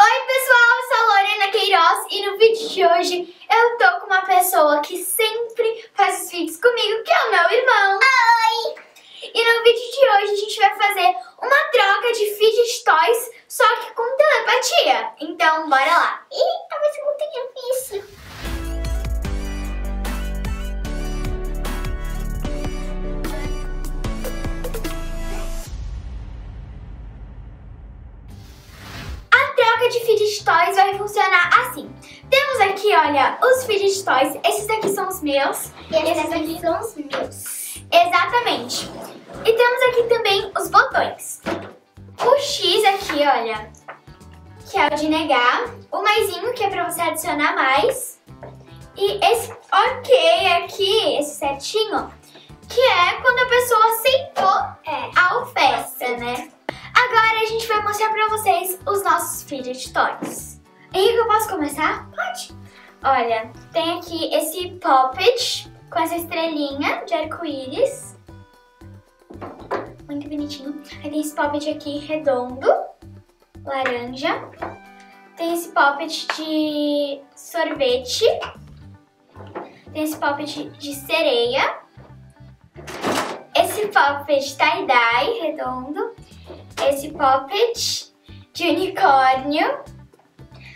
Oi pessoal, eu sou a Lorena Queiroz e no vídeo de hoje eu tô com uma pessoa que sempre faz os vídeos comigo, que é o meu irmão. Oi! E no vídeo de hoje a gente vai fazer uma troca de fidget toys, só que com telepatia. Então bora lá! Eita, vai ser muito difícil! De fidget toys vai funcionar assim. Temos aqui, olha, os fidget toys. Esses daqui são os meus. E esses aqui são os meus. Exatamente. E temos aqui também os botões. O X aqui, olha, que é o de negar. O maisinho, que é pra você adicionar mais. E esse ok aqui, esse certinho, que é quando a pessoa aceitou a oferta, né? Agora a gente vai mostrar pra vocês os nossos fidget toys. Henrique, eu posso começar? Pode. Olha, tem aqui esse Poppet com essa estrelinha de arco-íris. Muito bonitinho. Aí tem esse Poppet aqui redondo, laranja. Tem esse Poppet de sorvete. Tem esse Poppet de sereia. Esse Poppet tie-dye redondo. Esse Poppet de unicórnio.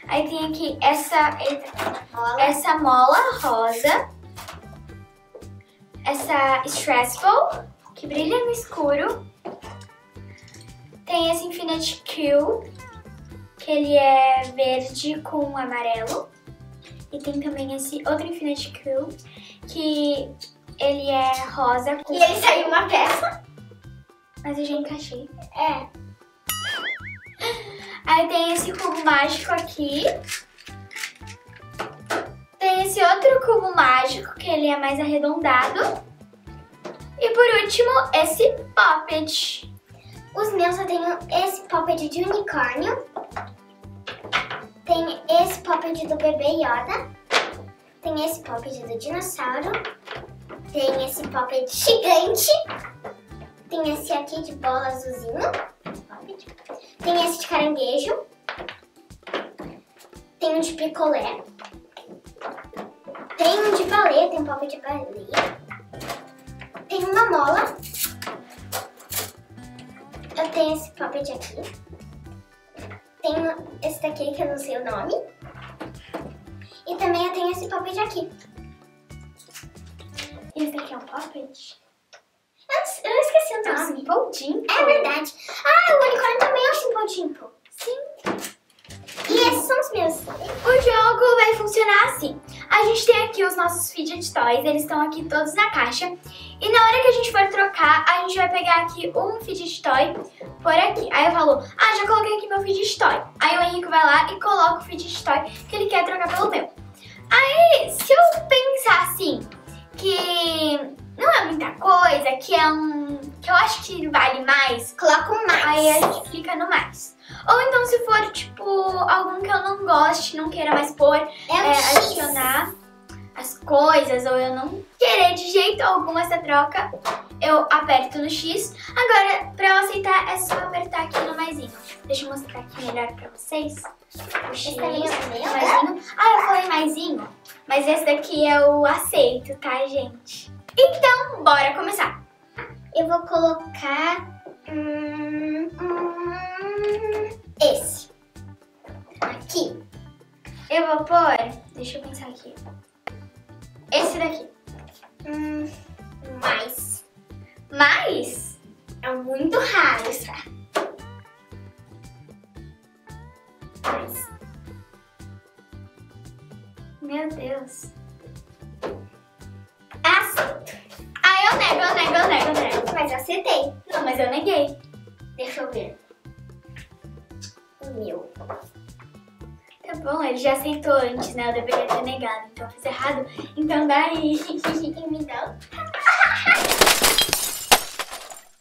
Aí tem aqui essa mola rosa. Essa Stressful, que brilha no escuro. Tem esse Infinite Q, que ele é verde com amarelo. E tem também esse outro Infinite Q, que ele é rosa com... E ele saiu uma peça. Mas eu já encaixei. Aí tem esse cubo mágico aqui. Tem esse outro cubo mágico, que ele é mais arredondado. E por último, esse Poppet. Os meus eu tenho esse Poppet de unicórnio. Tem esse Poppet do bebê Yoda. Tem esse Poppet do dinossauro. Tem esse Poppet gigante. Tem esse aqui de bola azulzinho. Tem esse de caranguejo. Tem um de picolé. Tem um de baleia, tem um Poppet de baleia. Tem uma mola. Eu tenho esse Poppet aqui. Tem esse daqui que eu não sei o nome. E também eu tenho esse Poppet aqui. E esse daqui é um Poppet? Eu esqueci o nome. Simple Dimple. É verdade. Ah, o unicórnio também é o Simple Dimple. Sim. E esses são os meus. O jogo vai funcionar assim. A gente tem aqui os nossos fidget toys, eles estão aqui todos na caixa. E na hora que a gente for trocar, a gente vai pegar aqui um fidget toy por aqui. Aí eu falo, já coloquei aqui meu fidget toy. Aí o Henrique vai lá e coloca o fidget toy que ele quer trocar pelo meu. Aí, se eu pensar assim, que não é muita coisa, que eu acho que vale mais, Coloca um mais. aí a gente clica no mais. Ou então se for, tipo, algum que eu não goste, não queira mais pôr, adicionar as coisas, ou eu não querer de jeito algum essa troca, eu aperto no X. Agora, pra eu aceitar, é só apertar aqui no maisinho. Deixa eu mostrar aqui melhor pra vocês. O X, maisinho. Eu falei maisinho, mas esse daqui é o aceito, tá, gente? Então, bora começar. Eu vou colocar esse aqui. Eu vou pôr, deixa eu pensar aqui, esse daqui. Mais. Mais? É muito raro isso. Mais. Meu Deus. Aceito. Eu nego. Mas acertei. Não, mas eu neguei. Deixa eu ver. O meu. Tá bom, ele já aceitou antes, né? Eu deveria ter negado, então eu fiz errado. Então daí. E me dá.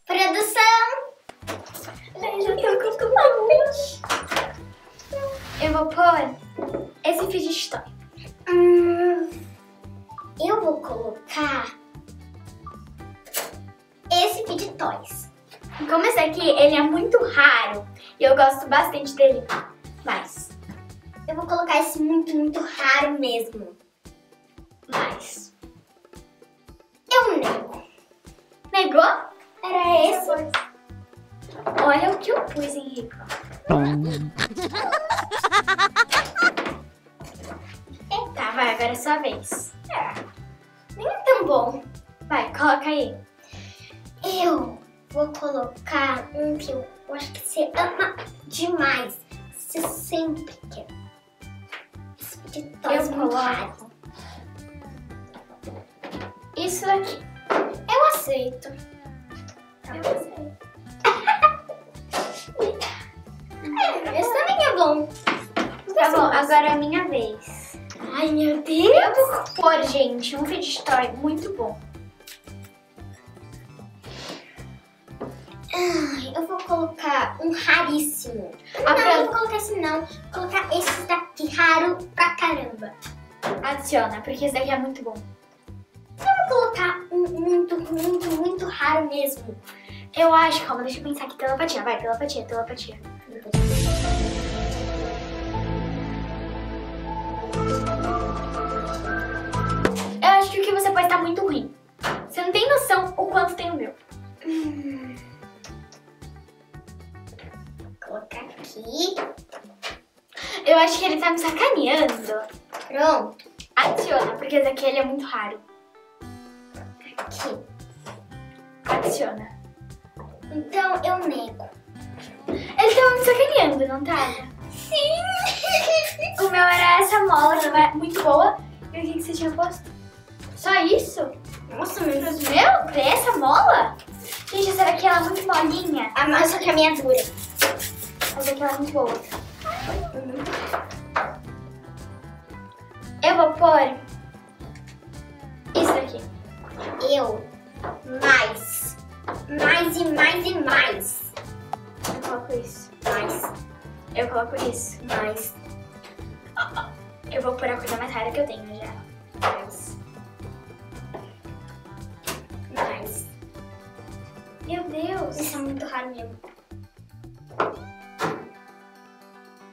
Produção. Eu já tô com tudo. Eu vou pôr esse fidget toy. Eu vou colocar esse fidget toys. Como esse aqui, ele é muito raro e eu gosto bastante dele. Mas Eu vou colocar esse muito raro mesmo. Mais. Eu nego. Negou? Era esse. Olha o que eu pus, Henrico. Tá, vai, agora é sua vez. Nem é tão bom. Vai, coloca aí. Eu vou colocar um que eu acho que você ama demais. Você sempre quer. Esse de toys Eu muito raro. coloco isso daqui. Eu aceito. Eu aceito. Esse também é bom. Tá bom, agora é a minha vez. Ai, meu Eu Deus. vou pôr, gente, um fidget toy muito bom. Ai, eu vou colocar um raríssimo. Ah, Não, pra- eu vou colocar esse não. Vou colocar esse daqui raro pra caramba. Adiciona, porque esse daqui é muito bom. Eu vou colocar um muito raro mesmo. Eu acho, calma, deixa eu pensar aqui. Telepatia, vai, telepatia. Eu acho que o que você pôs tá muito ruim. Você não tem noção o quanto tem o meu. Vou colocar aqui. Eu acho que ele tá me sacaneando. Pronto. Adiciona, porque esse daqui ele é muito raro. Aqui. Adiciona. Então eu nego. Ele tava me sacaneando, não tava? Sim. O meu era essa mola que é muito boa. E o que você tinha posto? Só isso? Nossa, Pros mas... meu? Pra essa mola? Gente, essa daqui ela é muito molinha. Ah, mas só que a minha é dura. Essa daqui ela é muito boa. Eu vou pôr isso daqui. Eu. Mais. Mais e mais e mais. Eu coloco isso. Mais. Eu coloco isso. Mais. Eu vou pôr a coisa mais rara que eu tenho já. Mais. Mais. Meu Deus. Isso é muito raro mesmo.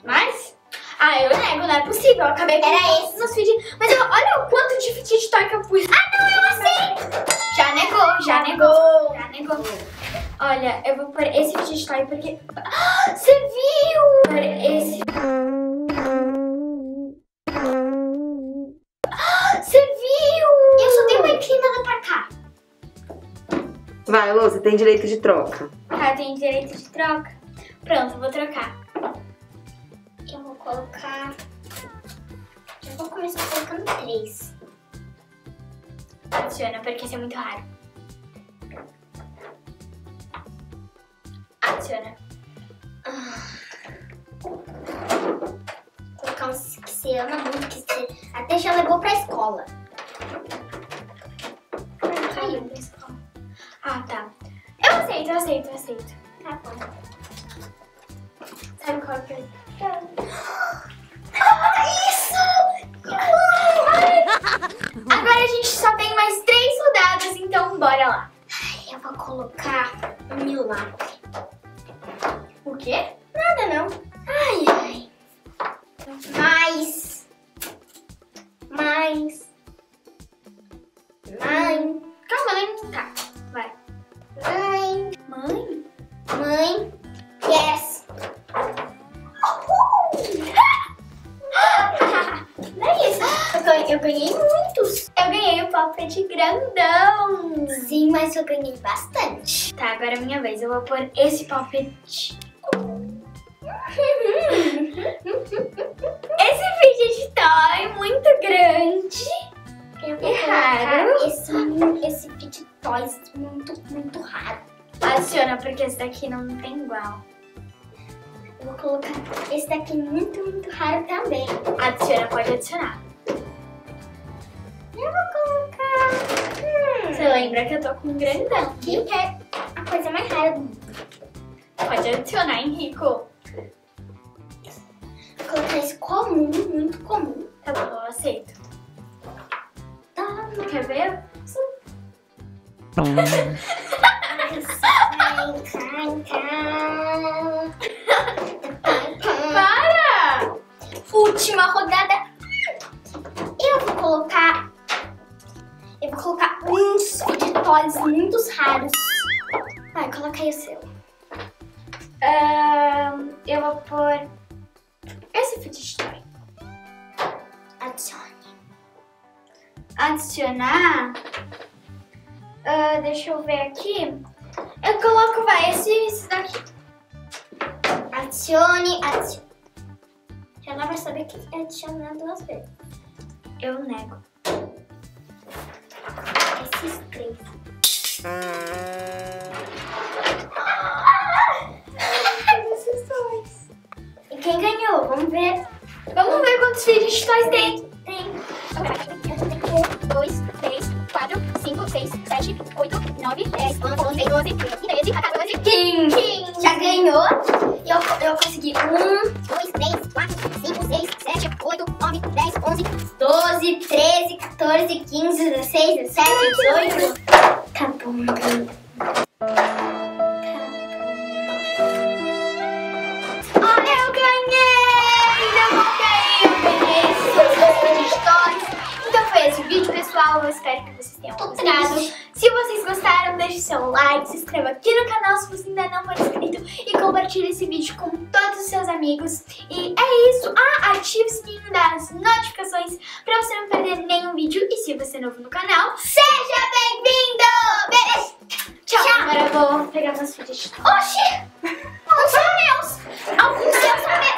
Mais? Ah, eu nego, não é possível. Eu acabei com Era todos nos feed. Mas olha o quanto de fidget toy que eu pus. Ah, não, eu aceito. Já negou. Olha, eu vou pôr esse fidget toy porque... Ah, você viu? Pôr esse... Ah, você viu? Eu só tenho uma inclinada pra cá. Vai, Lô, você tem direito de troca. Tá, tem direito de troca. Pronto, vou trocar. Eu vou colocar... Já vou começar colocando 3. Adiciona, porque esse é muito raro. Adiciona. Vou colocar uns que você ama muito, que você até já levou pra escola. Caiu da escola. Ah, tá. Eu aceito. Tá bom. Sabe qual que é? Isso! Agora a gente só tem mais 3 rodadas, então bora lá. Eu vou colocar um milagre. O quê? Nada não. Ai. Mais. Calma, nem tá. Vai. Mãe? Mãe. Yes. Não é isso. Eu ganhei muitos. Eu ganhei o poppet grandão. Sim, mas eu ganhei bastante. Tá, agora é minha vez. Eu vou pôr esse poppet. Esse fidget toy muito grande. Eu vou E colocar raro. esse Fit Toys muito raro. Adiciona, porque esse daqui não tem igual. Eu vou colocar esse daqui muito raro também. Adiciona, pode adicionar. Eu vou colocar... Você lembra que eu tô com um grandão. que é a coisa mais rara do mundo. Pode adicionar, Henrico. Vou colocar esse comum, muito comum. Tá bom, eu aceito. Tá, Quer ver? Para! Fute. última rodada. Eu vou colocar uns fidget-toys muito raros. Vai, coloca aí o seu. Eu vou pôr esse fidget toy. Adicione. Adicionar. Deixa eu ver aqui. Eu coloco, vai, esse daqui. Adicione. Já não vai saber que é adicionar 2 vezes. Eu nego. Esses 3. Esses dois. E quem ganhou? Vamos ver. Vamos ver quantos fidget toys tem. Tem. 1, 2, 3, 4, 5, 6, 7, 8, 9, 10, 11, 12, 13, 14, 15. Já ganhou. Eu consegui 1, 2, 3, 4, 5, 6, 7, 8, 9, 10, 11. 12, 13, 14, 15, 16, 17, 18. Tá bom, Eu ganhei! Eu ganhei esses fidget toys. Então foi esse o vídeo, pessoal. Eu espero que vocês tenham gostado. Se vocês gostaram, deixe seu like, se inscreva aqui no canal se você ainda não for inscrito e compartilhe esse vídeo com todos os seus amigos. E é isso. Ative o sininho das notificações pra você não perder nenhum vídeo. E se você é novo no canal, seja bem-vindo! Beijo! tchau! Agora eu vou pegar meus fidget toys. Oxi! Não são meus! Alguns seus são meus!